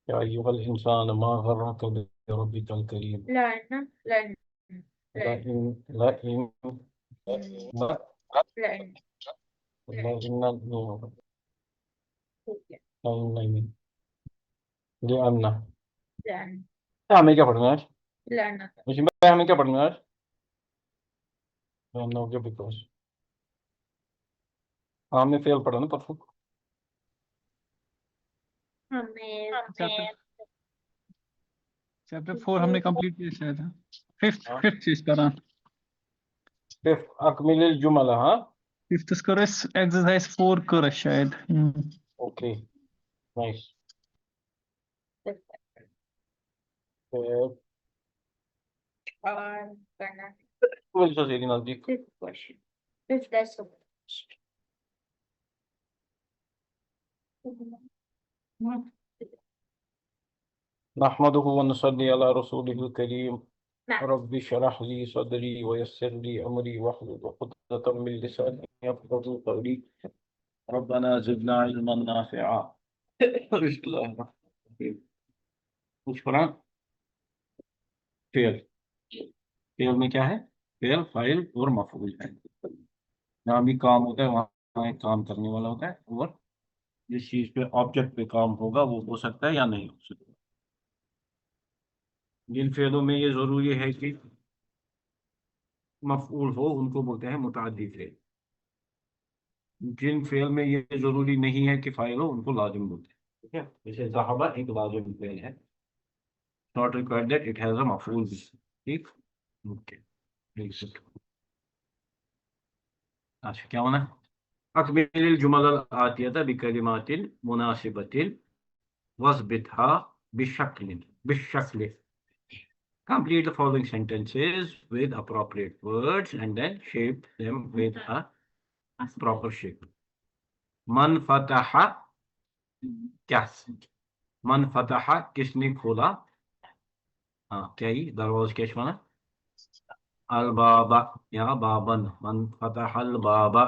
या अय्युहल इंसान मा गर्रका बिरब्बिकल करीम। लअन लअन ला लअन इन ला इन ला लअन ला इन्ना ला ठीक है। इन ये अन्ना। लअन हमें क्या पढ़ना है आज? लअन मुझे भाई हमें क्या पढ़ना है आज? नो के बिकॉज हमने फेल पढ़ा ना परसों। हमें चैप्टर चैप्टर 4 हमने कंप्लीट किया शायद। फिफ्थ हाँ फिफ्थ चीज करा। फिफ्थ अकमिल जुमला। हाँ फिफ्थ स्कोर एक्सरसाइज 4 करा शायद। Okay nice. और करना वही सोच नजदीक। फिफ्थ क्वेश्चन फिफ्थ दैट्स नहमदुहु व नुसल्ली अला रसूलिहिल करीम। ना रब्बि शरह ली सदरी व यस्सिर ली अमरी वहलुल उक़दतम मिन लिसानी यफ़क़हू क़ौली। रब्बना ज़िदना इल्मन नाफ़िआ। बिस्मिल्लाहिर्रहमानिर्रहीम। कुछ पढ़ा? फेल। फेल में क्या है? फेल फाइल और मफऊल है। जहाँ भी काम होता है वहाँ एक काम करने वाला होता है, और जिस चीज पे ऑब्जेक्ट पे काम होगा वो हो सकता है या नहीं हो सकता। जिन फेलों में ये जरूरी है कि मफऊल हो उनको बोलते हैं मुतअद्दी फेल। जिन फेल में ये जरूरी नहीं है कि फाइल हो उनको लाजिम बोलते हैं। ठीक है, जैसे ज़हाबा एक लाजिम फेल है, not required that it has a मफऊल भी। ठीक, ओके। अच्छा क्या होना? अकमिल जुमल आतियता बिकलिमातिन मुनासिबतिन वज़बितहा बिशक्लिन बिशक्ल। Complete the following sentences with appropriate words and then shape them with a proper shape. मन फतहा क्या? मन फतहा किसने खोला? हाँ क्या ही दरवाजा क्या माना? अल बाबा या बाबन। मन फतहा अल बाबा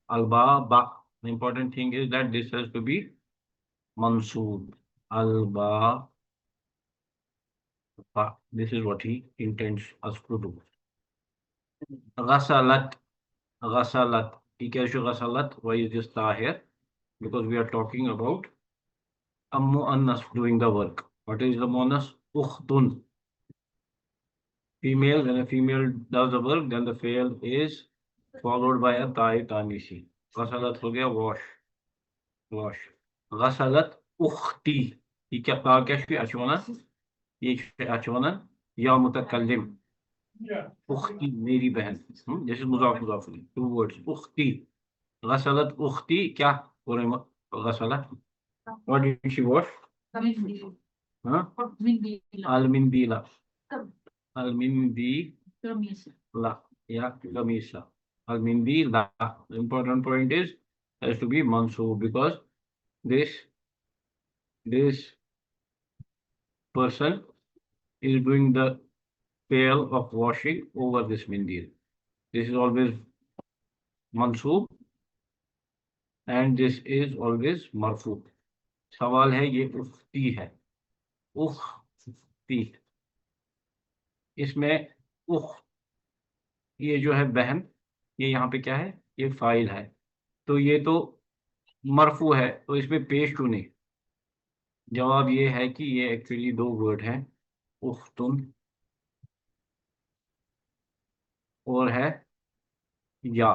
अल बाबा। The important thing is that this has to be mansoob. Al ba. This is what he intends us to do. Ghasalat. Ghasalat. Ghasalat. Why is this ta here? Because we are talking about a muannas doing the work. What is the muannas? Ukhtun. Female. When a female does the work, then the fail is followed by a ta'i tanisi. Ghasalat हो गया wash. Wash. Ghasalat ukhti. ये क्या ता क्या शे अचवाना? ये अचवाना या मुतकल्लिम। उख्ती मेरी बहन। जैसे मुजाफ मुजाफ टू वर्ड्स उख्ती। गसलत उख्ती क्या? गसलत व्हाट डिड शी वॉश? हाँ अलमिंदीला। अलमिंदीला या कमीसा। अलमिंदीला। The important point is has to be mansoob because this person is doing the fail of washing over this mindil. This is always mansoob and this is always marfu. सवाल है ये उख्ती है। उख्ती इसमें उख ये जो है बहन, ये यहाँ पे क्या है? ये फाइल है, तो ये तो मरफू है, तो इसमें पेश क्यों नहीं? जवाब ये है कि ये एक्चुअली दो वर्ड हैं, उख्तुन और है या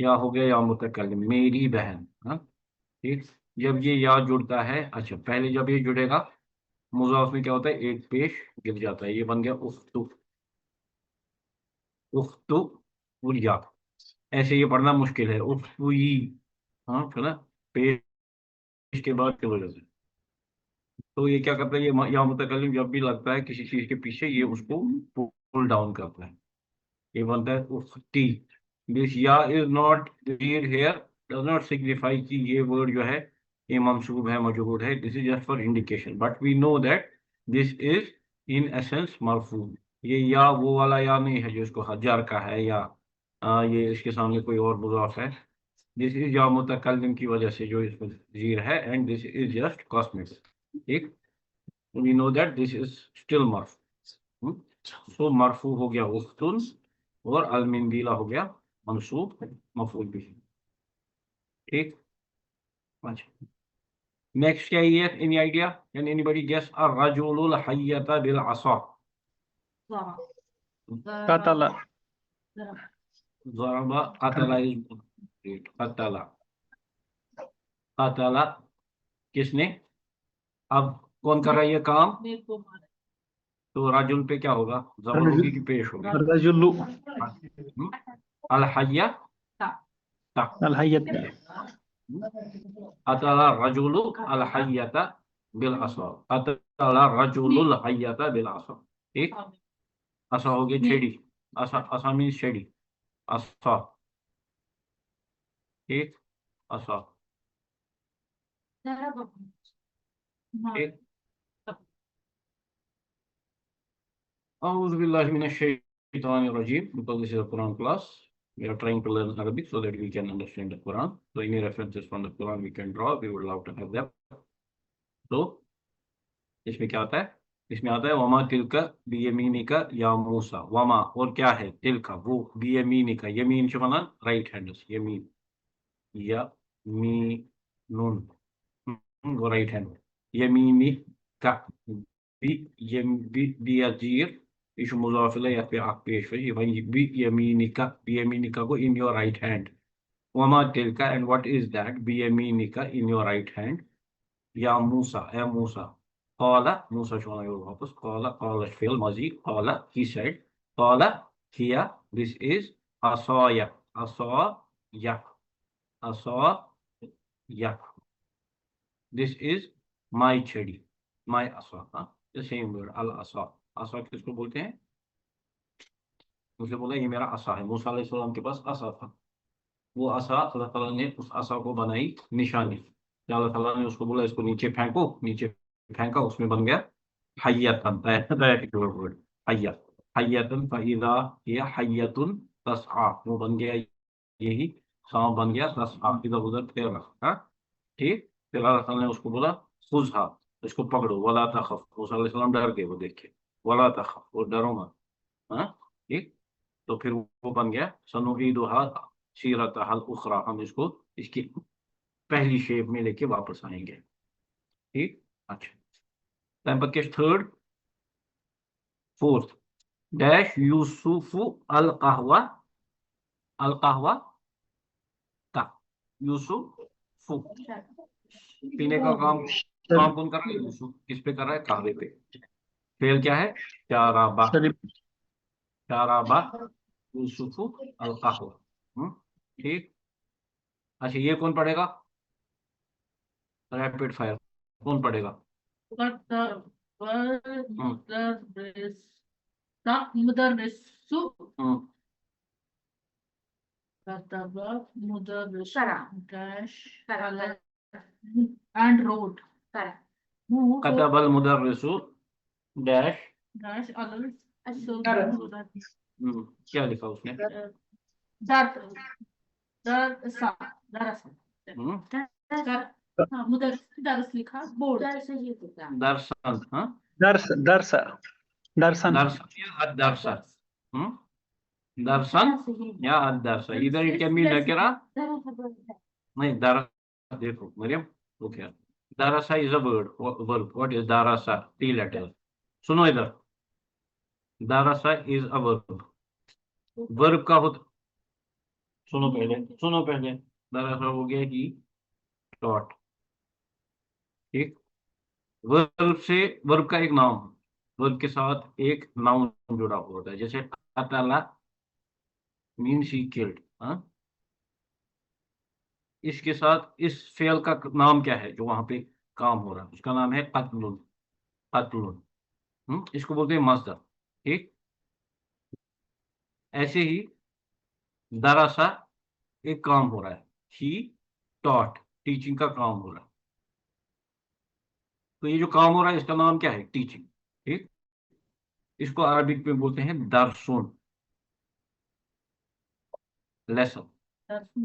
हो गया या मुतकल्लिम मेरी बहन। हाँ ठीक, जब ये या जुड़ता है, अच्छा पहले जब ये जुड़ेगा मुज़ाफ में क्या होता है? एक पेश गिर जाता है, ये बन गया उख्तु। उख्तु और या, ऐसे ये पढ़ना मुश्किल है उख्तुई। हाँ है ना, पेश के बाद की वजह से। तो ये क्या करता है? ये या मुतकल्लिम जब भी लगता है किसी चीज के पीछे, ये उसको पुल डाउन करता है, ये बनता है उख्ती। दिस या is not read here does not signify कि ये वर्ड जो है ये मंसूब है मजरूर है। This is just for indication, but we know that this is in essence मरफू। ये या वो वाला या नहीं है जो इसको हजार का है, या ये इसके सामने कोई और मुजाफ है। दिस इज या मुतकल्लिम की वजह से जो इसमें जीर है, and this is just cosmetics. ठीक, we know that this is still मरफू। सो मरफू हो गया उफ्तुन, और अलमिंदीला हो गया मंसूब मफूल बिही। ठीक, अच्छा, नेक्स्ट क्या है ये? Any idea? Can anybody guess? अर्रजुलुल हय्यता बिल असा। Katala. ज़रबा कतला इज कतला। कतला किसने? अब कौन कर रहा है ये काम? तो राजुल पे क्या होगा? जबर होगी कि पेश होगी? Rajulu. अल हय्या ता। Al-Hayyat. कतला रजुलु अल हय्यता बिल असा। कतला रजुलुल हय्यता बिल असा। ठीक, असा हो गया छेड़ी। असा, असा मीन्स छेड़ी। असा। ठीक, असा। ठीक, A'udhu billahi minash shaitanir rajim. Because this is a Quran class, we are trying to learn Arabic so that we can understand the Quran. So any references from the Quran we can draw, we would love to have them. So इसमें क्या आता है? इसमें आता है वमा तिलका बियमीनिका या मूसा। वमा और क्या है? तिलका वो, बियमीनिका यमीन से बना राइट हैंड, यमीन या मीनुन, वो राइट हैंड। यमीनी का बी यम बी अजीर इशु मुजाफ इलैहि या फिर आप पेश है वही बी यमीनिका को इन योर राइट हैंड। वमा तिलका एंड व्हाट इज दैट? बी यमीनिका इन योर राइट हैंड। या मूसा, ए मूसा। Qala, Musa shona yol वापस। Qala fail mazi। Qala, he said। Qala, here, this is asaya। Asaya, asaya, this is my chedi, my asa। the same word al asa। asa किसको बोलते हैं? मुझे बोला ये मेरा आसा है। मूसा अलैहिस्सलाम के पास आसा था। वो आसा अल्लाह ताला ने उस आसा को बनाई निशानी। अल्लाह ताला ने उसको बोला इसको नीचे फेंको, नीचे फेंका, उसमें बन गया हय्यतन। That word हय्या। हय्यतन फइदा हिया हय्यतुन तसआ, वो बन गया यही सांप बन गया तसआ, इधर उधर तैर रहा। ठीक, फिर अल्लाह ताला ने उसको बोला खुजहा, इसको पकड़ो। वला तखफ, मूसा अलैहिस्सलाम डर गए, वो देख के। वला तखफ, वो डरो मत। हाँ, ठीक, तो फिर वो बन गया सनुईदुहा सीरतहा उखरा, हम इसको इसकी पहली शेप में लेके वापस आएंगे। ठीक, अच्छा, नंबर के थर्ड फोर्थ डैश यूसुफु अल कहवा। अल कहवा का यूसुफु पीने का काम, काम कौन कर रहा है? यूसुफ। किस पे कर रहा है? कहवे पे। फेल क्या है? शाराबा। Sharib. शाराबा यूसुफु अल कहवा। ठीक, अच्छा, ये कौन पढ़ेगा? रैपिड फायर कौन पढ़ेगा? हम्म, and road. कतबल मुदर्रिसु डैश। क्या लिखा उसने? हम्म, दर्शन। हाँ, Darsa. Darsan. दर्शन या अदर्शन। दर्शन या अदर्शन, इधर इट कैन बी नकिरा। नहीं, दरस देखो मरियम, वो क्या? दरसा is a word, verb. What is दरसा? 3 लेटर। सुनो इधर, दरसा इज अ वर्ब। वर्ब का होता, सुनो पहले, सुनो पहले। दरसा हो गया ही डॉट। ठीक, वर्ब से, वर्ब का एक नाम, वर्ब के साथ एक नाउन जुड़ा हुआ होता है। जैसे कतला मीन्स ही किल्ड। हाँ, इसके साथ इस फेल का नाम क्या है जो वहां पे काम हो रहा है? उसका नाम है कत्लुन। कत्लुन। इसको बोलते हैं मजदर। ठीक, ऐसे ही दरअसा एक काम हो रहा है, ही टॉट, टीचिंग का काम हो रहा है। तो ये जो काम हो रहा है इसका नाम क्या है? टीचिंग। ठीक, इसको अरबिक में बोलते हैं दरसुन, लेसन। दरसुन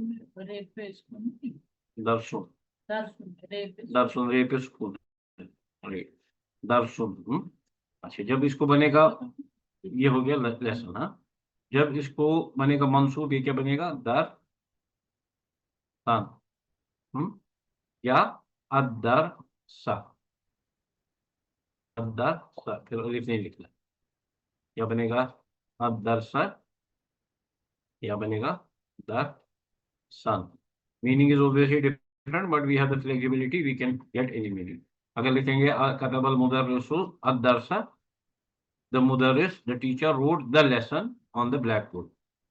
दरसुन रे पे सुकून है। रे दरसुन अच्छा जब इसको बनेगा ये हो गया लेसन। हाँ जब इसको बनेगा मंसूब ये क्या बनेगा दर सन या अदर सा अदर सा फिर अलिफ नहीं लिखना क्या बनेगा अदर सा या बनेगा दर सन meaning is obviously different but we have the flexibility we can get any meaning अगर लिखेंगे कतबल मुदर्रिसु अद-दरसा द मुदर्रिस the teacher wrote the lesson on the black board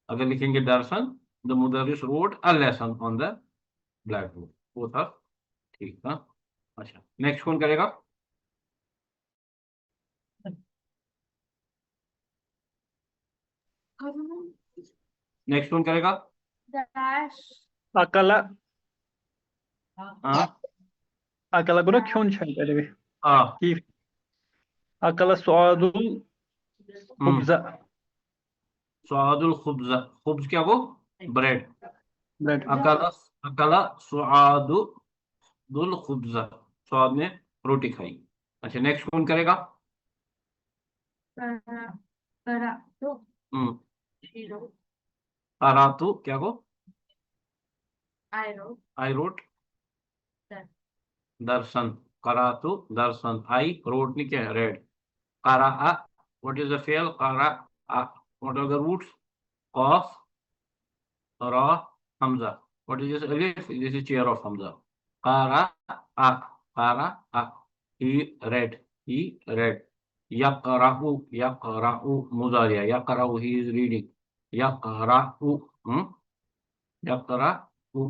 अगर लिखेंगे दरसन द मुदर्रिस wrote a lesson on the black board वो था ठीक था। अच्छा नेक्स्ट कौन करेगा नेक्स्ट कौन करेगा Akala हाँ akala guna kyon çay हाँ Kif akala suadul khubza स्वादुल खुब्ज खुब्ज क्या वो ब्रेड bread. अकला अकला स्वादुल खुब्ज स्वाद ने रोटी खाई। अच्छा नेक्स्ट कौन करेगा हम्म करातु क्या को I wrote Darshan करातु Darshan I wrote नहीं क्या रेड करा व्हाट इज द फेल करा what are the roots of ra hamza what is this alif this is chair of hamza qara qara he read yaqra'u mudariya yaqra'u he is reading yaqra'u yaqra'u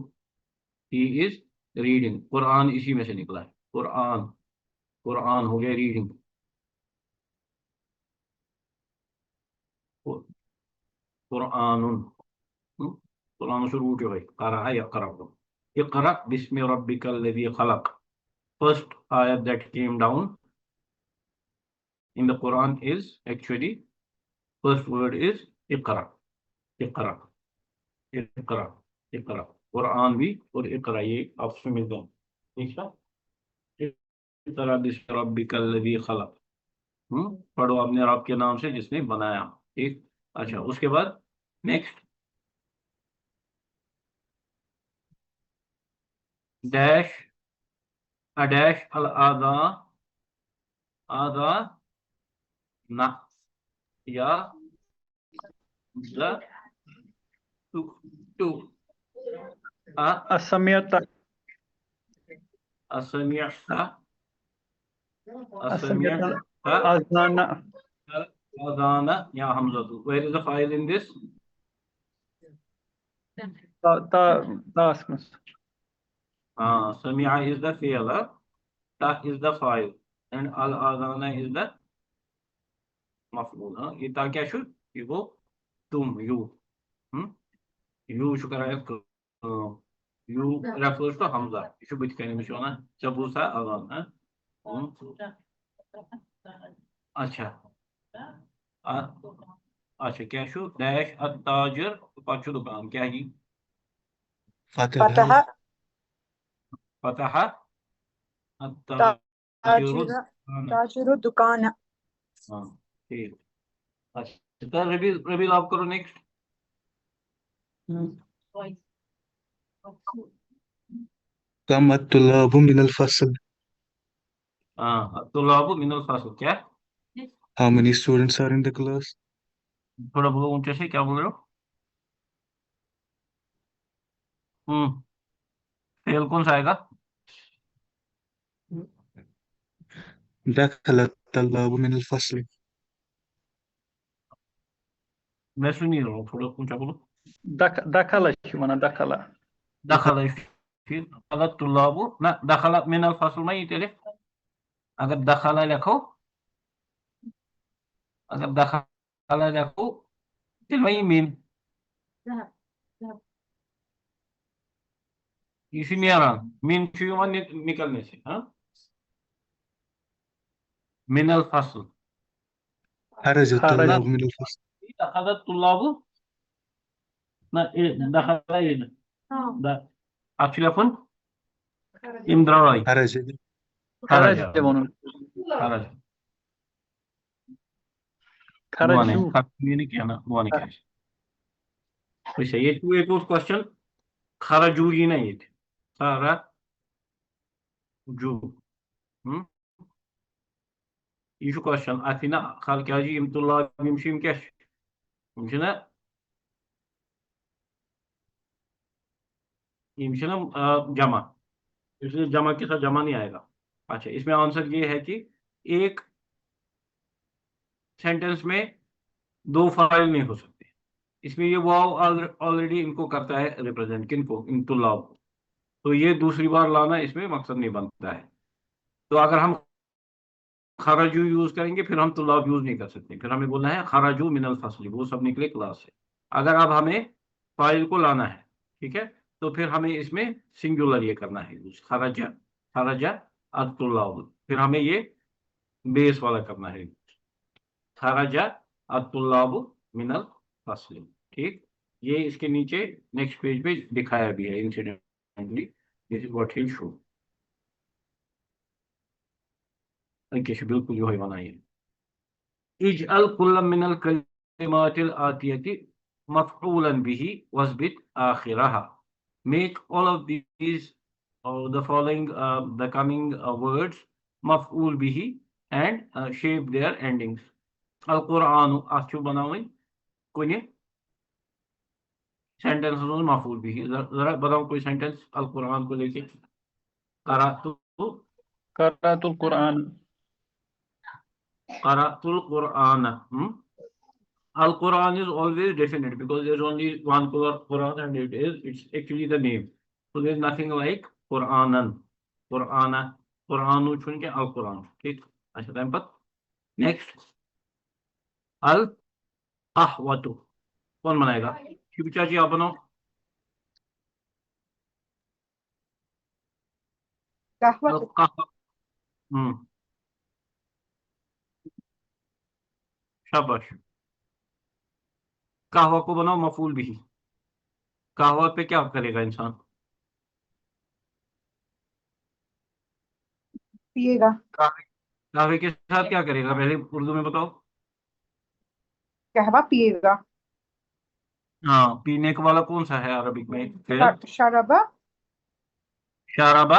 he is reading Quran इसी में से निकला है कुरान कुरान हो गया reading कुरानुन Quran शुरू उठे भाई करा यकरा इकरा बिस्मि रब्बिकल लज़ी खलक first ayat that came down in the Quran is actually first word is इकरा इकरा इकरा इकरा कुरान भी और इकरा ये आपस में मिलते हैं ठीक है इकरा बिस्मि रब्बिकल लज़ी खलक पढ़ो अपने रब के नाम से जिसने बनाया ठीक। अच्छा उसके बाद नेक्स्ट डैश डैश अल आदा आदा ना या the two Asamiyata असमियता asamiyata असमियता azana अजाना या हमज़तु where is the file in this ta asmız. Samia is the fi'l ta is the file and al adana is the maf'ul ये ता क्या शु वो तुम you şu kadar you refers to Hamza şu bir kelimiş ona çabusa alan अच्छा अच्छा क्या शु डैश अत्ताजिर पांचों दुकान क्या ही فتح फतह अत्ताजिर تاجر الدكان हाँ ठीक अच्छा तो रबी रबी आप करो नेक्स्ट كم الطلاب من الفصل? तुलाबु मिनल फासिल क्या How many students are in the class? थोड़ा बोलो ऊंचे से क्या बोल रहे हो फेल कौन सा आएगा دخل الطلاب من الفصل. मैं सुन नहीं रहा हूँ थोड़ा ऊंचा बोलो Dakala şu bana dakala. दखल फिर अगर तुलाबु ना दखल मिनल फासिल में ही तेरे अगर दखल लिखो अगर दखल लिखो फिर वही मीन इसी में आ रहा मीन क्यों निकलने से हाँ मिनल फासिल خرج الطلاب من الفصل. दखल तुलाबु دخل إلى हाँ أتلفون إمدراي خرج. خرج Kharaja bunun. خرج Kharaju. خرج क्या ना वो क्या है वैसे ये तू एक और क्वेश्चन खराजू ही नहीं थे खराजू ये जो क्वेश्चन अथीना खाल क्या जी इम्तुल्लाह यमशिम क्या यमशना यमशना जमा इसलिए जमा के साथ जमा नहीं आएगा अच्छा इसमें आंसर ये है कि एक सेंटेंस में दो फाइल नहीं हो सकते इसमें ये वाव ऑलरेडी इनको करता है रिप्रेजेंट किनको इम्तुल्लाह को तो ये दूसरी बार लाना इसमें मकसद नहीं बनता है तो अगर हम खराजू यूज करेंगे फिर हम तुलाब यूज नहीं कर सकते फिर हमें बोलना है खराजू मिनल फसली वो सब निकले क्लास से अगर अब हमें फाइल को लाना है ठीक है तो फिर हमें इसमें सिंगुलर ये करना है यूज खराजा खराजा अतुल्लाब फिर हमें ये बेस वाला करना है खराजा अतुल्लाब मिनल फसली ठीक ये इसके नीचे नेक्स्ट पेज पे दिखाया भी है incidentally this is what he show बिल्कुल जो है बनाइए इजअल कुल्लम मिनल कलिमातिल आतियति मफऊलन बिही वस्बित आखिरहा make all of these the following the coming words maf'ul bihi and shape their endings al Quran achu बनाओ कोई सेंटेंस मफूल बिही जरा बताओ कोई सेंटेंस अल कुरान को लेके करातु Qiraatul Quran. करातुल Quran Al Quran is always definite because there's only one Quran and it's actually the name. So there's nothing like Quranan. Qurana. Quranu chunke Al Quran. ठीक अच्छा टाइम पर नेक्स्ट अल कहवतु कौन बनाएगा शिव चाची आप बनाओ अल कहवत कह शाबाश कहवा को बनाओ मफूल भी कहवा पे क्या करेगा इंसान पिएगा कहवे के साथ क्या करेगा पहले उर्दू में बताओ कहवा पिएगा हाँ पीने का वाला कौन सा है अरबिक में फिर शराबा शराबा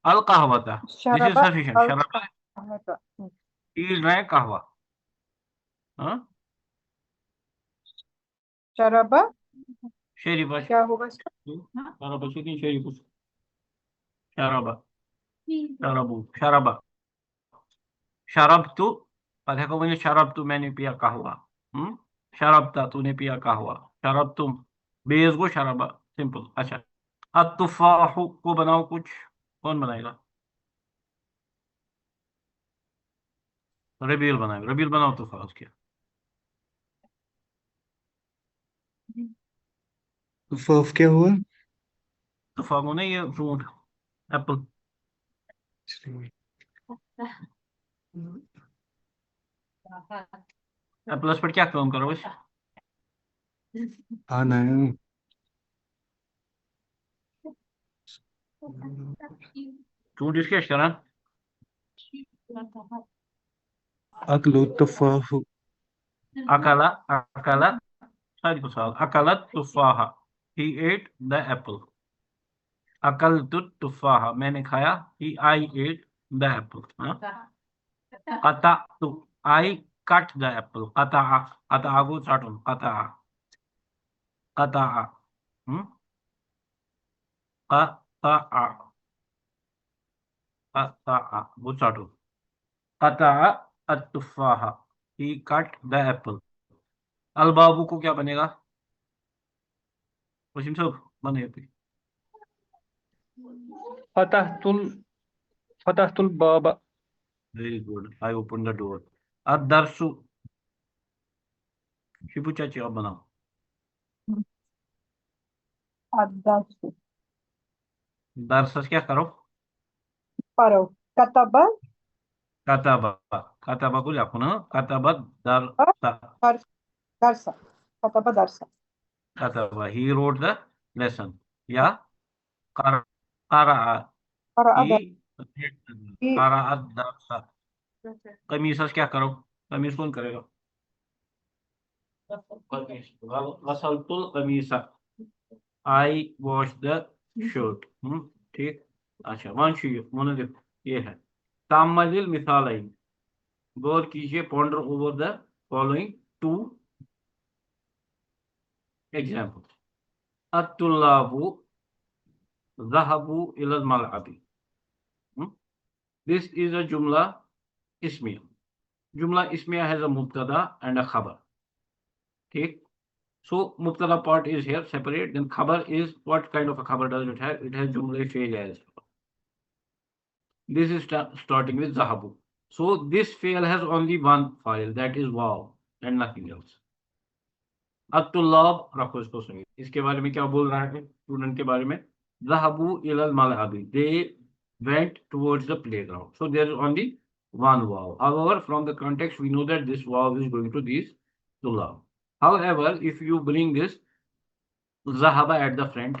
अल कहवता दिस इज शराबा सफिशिएंट अल शराबा कहवता पी रहे हैं कहवा हाँ शराबा शरीबा क्या होगा इसका शराबा शेरी शरीबा शराबा शराबू शराबा शराब तो पता को मुझे शराब तो मैंने पिया कहवा शराब था तूने पिया कहवा शराब तुम बेस गो शराबा सिंपल अच्छा अब तुफाह को बनाओ कुछ कौन बनाएगा रबील बनाएगा रबील बनाओ तुफाह उसके फफ क्या हुआ? तुफाह को नहीं ये फ्रूट एप्पल एप्पल पर क्या काम करो बस हाँ ना फ्रूट इसके करा अकलु तफाहु अकाला अकाला सारी को सवाल अकालत तुफाहा he ate the apple अकल तुफाहा मैंने खाया he I ate the apple कता तु I cut the apple कता कता को चाटूं कता कता कता कता वो चाटूं कता अतुफाहा he cut the apple अल बाबू को क्या बनेगा वसीम साहब बने Fatahtul Baba. Very good. I opened the door. Ad-darsu. Shibu चाची आप बनाओ अद्दासु दरस क्या करो परो कतबा कताबा कताबा को लिखो ना कताबा दरसा दरसा कतबा दरसा kataba, he wrote the lesson. या qara, qara'a, قرأ he درسي qara'a darsa. कमीज क्या करो, कमीज कौन करेगा? कमीज, गसलतुल कमीसा, आई वॉश द शर्ट। ठीक। अच्छा, वंश मुनदिफ, ये है। तामलिल मिसालाइन, गौर कीजिए, ponder over the following two examples. अत्तुल्लाबु ज़हबू इलल मलअबी। This is a jumla ismiya. Jumla ismiya has a mubtada and a khabar. ठीक। So mubtada part is here separate. Then khabar is, what kind of a khabar does it have? It has jumla fail as. This is starting with zahabu. So this fail has only one file, that is waw, and nothing else. अत्तुल्लाब, रखो इसको सही। इसके बारे में क्या बोल रहा है स्टूडेंट के बारे में? ज़हबू इलल मलअबी, they went towards the playground. So there is only one waw. However, from the context we know that this waw is going to this tullab. However, if you bring this zahaba at the front,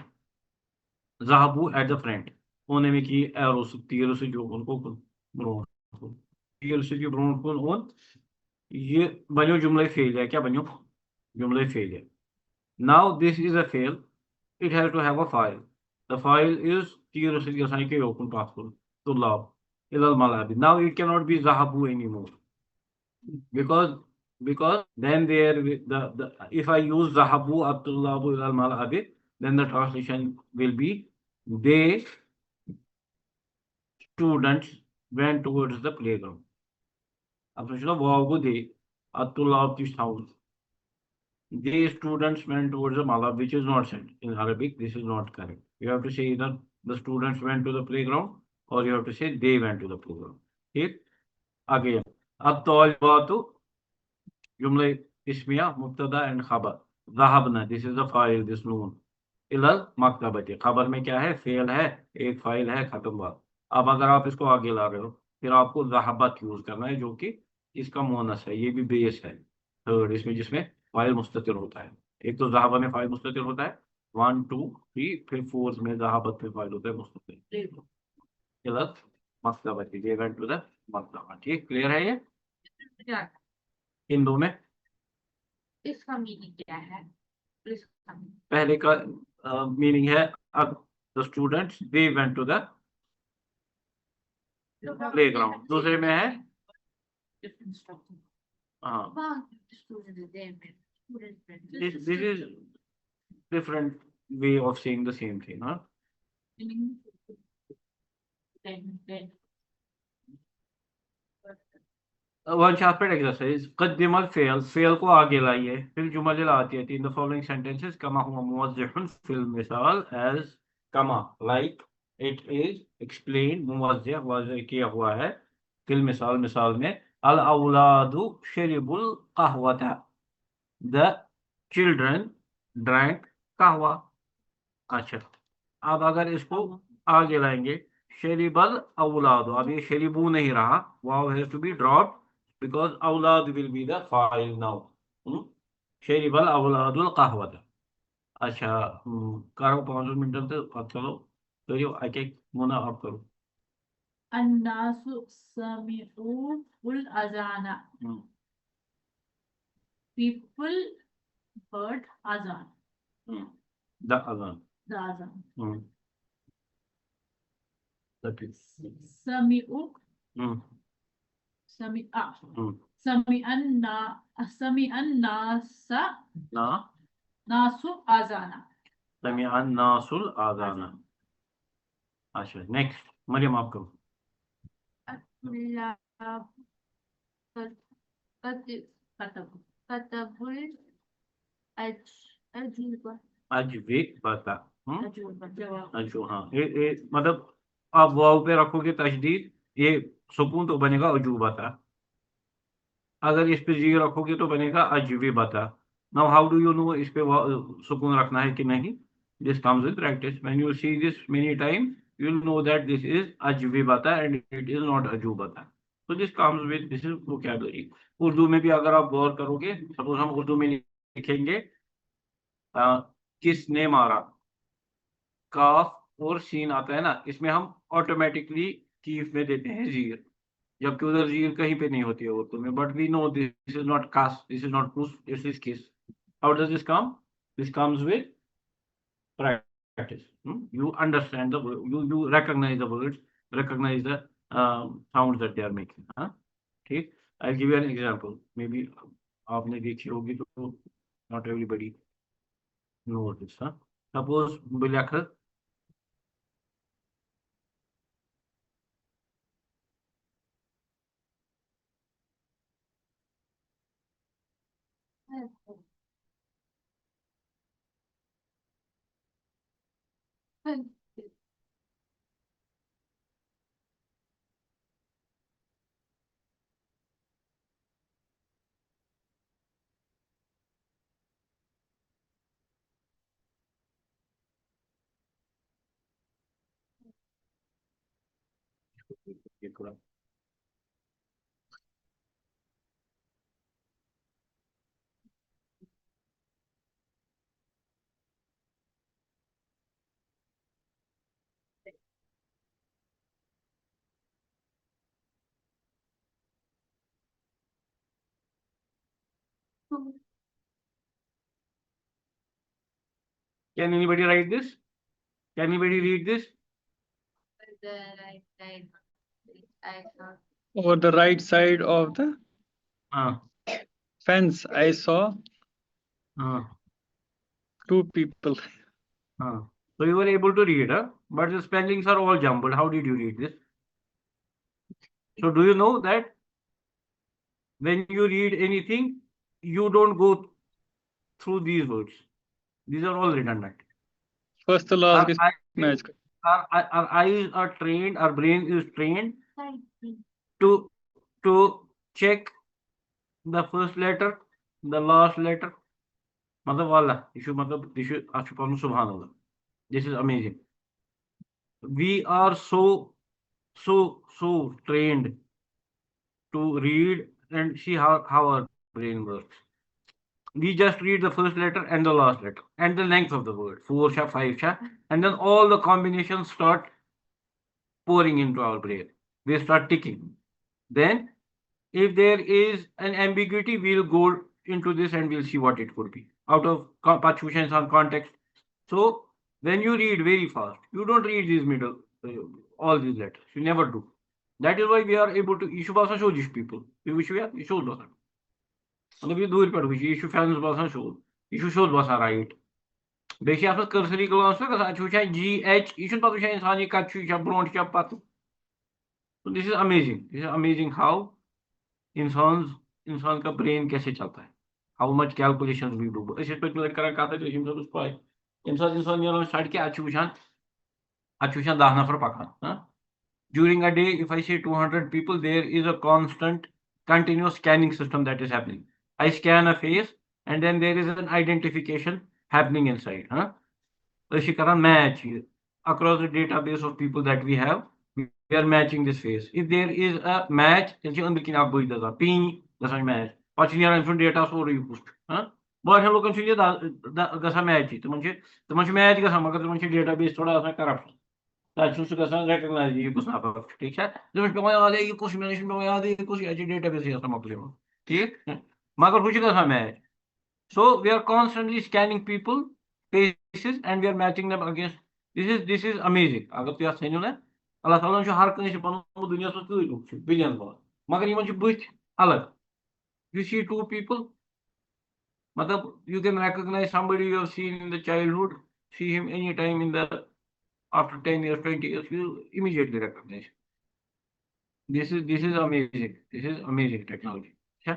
zahabu at the front, होने में की arrow से तीर से जो उनको brown, तीर से जो ब्रोन को ओन, ये बनो जुमला फेल है। क्या बनो? जुमला फेल है। Now this is a fail. It has to have a file. The file is open passport to love ilal malabi. Now it cannot be zahabu anymore because then there the if I use zahabu abdullabu ilal malabi, then the translation will be they students went towards the playground. अब सोचो वाव को दे अब्दुल्लाह की sound. These students went towards the malab, which is not said in Arabic. This is not correct. You have to say either the students went to the playground or you have to say they went to the playground. ठीक। आगे अब तौलिबातु, जुमला इस्मिया, मुब्तदा and खबर। ज़हबना, this is the फाइल, this नून। इलल मकतबती, खबर में क्या है? फेल है, एक फाइल है, खत्म बात। अब अगर आप इसको आगे ला रहे हो, फिर आपको ज़हबत यूज करना है, जो कि इसका मोनस है, ये भी बेस है थर्ड, इसमें जिसमें फाइल मुस्ततिर होता है। एक तो ज़हाबा में फाइल मुस्ततिर होता है 1 2 3, फिर फोर्थ में ज़हाबत में फाइल होता है मुस्ततिर। गलत मकतबती, ये वेंट टू द मकतबा। ठीक, क्लियर है ये क्या इन दो में? इसका मीनिंग क्या है? इसका पहले का मीनिंग है the students they went to the playground. दूसरे में है डिफरेंट स्ट्रक्चर। हाँ, हाँ, स्टूडेंट दे में this is different way of saying the same thing, huh? One chapter exercise, कद्दिमल फेल, फेल को आगे लाइए, फिर जुमल आती है इन द फॉलोइंग सेंटेंसेस कमा हुआ मुवज़्ज़िहुन फिल मिसाल एज कमा, लाइक इट इज एक्सप्लेन, मुवज़्ज़िह वाज़िह किया हुआ है, फिल मिसाल, मिसाल में। अल औलादु शरिबुल कहवता, द चिल्ड्रन ड्रैंक कहवा। अच्छा, अब अगर इसको आगे लाएंगे, शरीबल औलाद, अब ये शरीबू नहीं रहा, वाव has to be dropped because औलाद विल बी द फाइल नाउ। शरीबल औलादुल कहवत। अच्छा, करो 5 मिनट तक, अब चलो करियो, एक एक मुना आप करो। अन्नासु समिउ उल अजाना, people heard azan, द अज़ान, the azan. that is Sami'u, hmm, sami'a, hmm, sami'an nasa, ना nasu azana. समिअन नासुल आज़ाना। अच्छा, नेक्स्ट मरियम आप करो। Katabul ajuba, अजवी बता, ajuba. अजू, हाँ, ये मतलब आप वाव पे रखोगे तशदीद, ये सुकून तो बनेगा अजूबा था। अगर इस पे जी रखोगे तो बनेगा अजवी बता। Now how do you know इस पे सुकून रखना है कि नहीं? This comes with practice. When you see this many time you will know that this is अजवी बता एंड इट इज नॉट अजूबता। तो this comes with, this is vocabulary. Urdu में भी अगर आप गौर करोगे, सपोज हम उर्दू में लिखेंगे किसने मारा, काफ और सीन आता है ना, इसमें हम ऑटोमेटिकली कीफ में देते हैं जीर, जबकि उधर जीर कहीं पे नहीं होती है उर्दू में, but we know this is not कास, दिस इज नॉट कुस, this is kiss. How does this come? This comes with practice. You understand the word, you recognize the words, recognize the sounds that they are making. हाँ, ठीक. I'll give you an example. Maybe आपने देखी होगी तो not everybody knows this. हाँ, suppose बिलखर ये थोड़ा Can anybody write this? Can anybody read this? The right side. I saw. Over the right side of the हाँ fence, I saw हाँ 2 people. हाँ. So you were able to read, huh? But the spellings are all jumbled. How did you read this? So do you know that when you read anything, you don't go through these words. These are all redundant. First to last Our किस eyes, match का? our eyes are trained, our brain is trained to check the first letter, the last letter. मतलब वाला issue मतलब issue अच्छु पढ़ना सुभान अल्लाह. This is amazing. We are so trained to read and see how our brain works. We just read the first letter and the last letter and the length of the word, 4 sha, 5 sha, and then all the combinations start pouring into our brain. We start ticking. Then, if there is an ambiguity, we'll go into this and we'll see what it could be out of punctuations and context. So, when you read very fast, you don't read these middle, all these letters. You never do. That is why we are able to issue show these people. We show मतलब ये दूर पे ये issue fans बसान show. Issue shows बसान right. बेशि आप cursory glass पे कसा छुचा GH ये शुन पता छा इंसान ये कट छुचा ब्रोंट क्या पता. So this is amazing. This is amazing how इंसान का ब्रेन कैसे चलता है. How much calculations we do. इस पे तो करा कथा तो हम सब उस पाए. इंसान नीला सड़क के अच्छुचान 10 नफर पकान. During a day, if I say 200 people, there is a constant, continuous scanning system that is happening. I scan a face, and then there is an identification happening inside. Shikaran match across the database of people that we have. We are matching this face. If there is a match, then you understand ping that's a match. Pachinian from data so you post. But hello, consider the match. The much match gas database thoda corruption. That's just because recognize you was not a teacher. There was no other you push me, no other you push database here some of them. ठीक मगर कुछ का match. So we are constantly scanning people faces and we are matching them against. This is amazing. अगर तू यार सही ना अल्लाह ताला जो हर कहीं से पनो दुनिया से कोई लोग छे बिलियन बार मगर ये मुझे बुझ अलग. You see two people मतलब you can recognize somebody you have seen in the childhood, see him anytime in the after 10 years, 20 years, you immediately recognize. This is amazing. This is amazing technology. Yeah.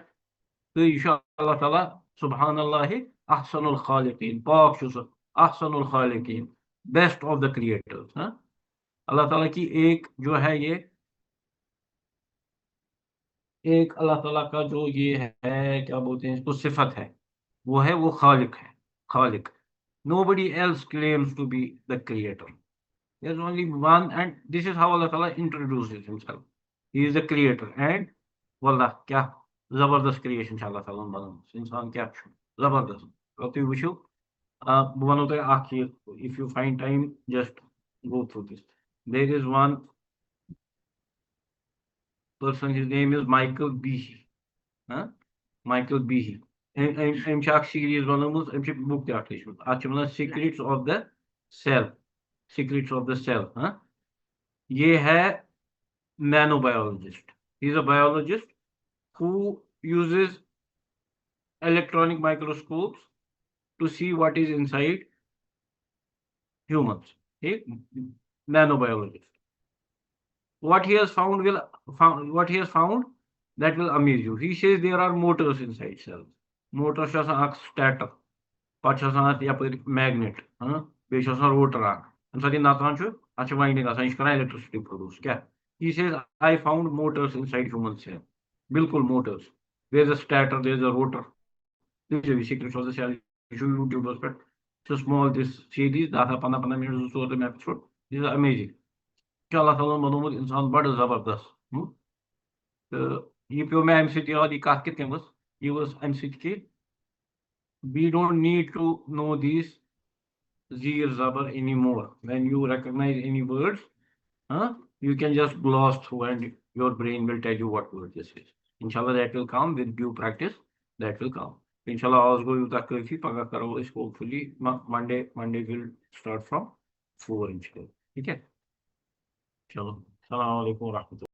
So inshallah ta'ala, subhanallah, ahsanul khaliqeen, पाक शुस, ahsanul khaliqeen, best of the creators. हाँ? अल्लाह ताला की एक जो है ये एक अल्लाह ताला का जो ये है क्या बोलते हैं इसको सिफत है वो खालिक है खालिक. Nobody else claims to be the creator. There's only one, and this is how Allah Ta'ala introduces himself. He is the creator, and wallah, kya zabardast creation Allah Ta'ala बनाना. इंसान क्या zabardast. तो तुम वुचो one of the if you find time, just go through this. There is one person, his name is Michael Behe. Huh? Michael Behe. Emchak series one book Secrets of the Cell. Secrets of the Cell. Huh? ये है nanobiologist. He's a biologist who uses electronic microscopes to see what is inside humans. Okay? Nanobiologist. What he has found that will amaze you. He says there are motors inside cells. Motors are a stator. Magnet. Rotor. And so electricity produce. He says, I found motors inside human cell. Bilkul motors. There's a stator, there's a rotor. This is the secrets of the cell. You should YouTube aspect. So small this series, 10-15 minutes or so the episode. This is amazing. Allah Ta'ala बनोमत इंसान बड़ जबरदस्त तो ये पे मैं MC याद ये कथ कितने was ये was एमसी के we don't need to know these zir zabar anymore. When you recognize any words, you can just gloss through and your brain will tell you what word this is. Inshallah, that will come with due practice. That will come. Inshallah, also you tak kafi paga karo is hopefully Monday will start from 4 inshallah. Okay. चलो सलाम अलैकुम रहमतुल्लाह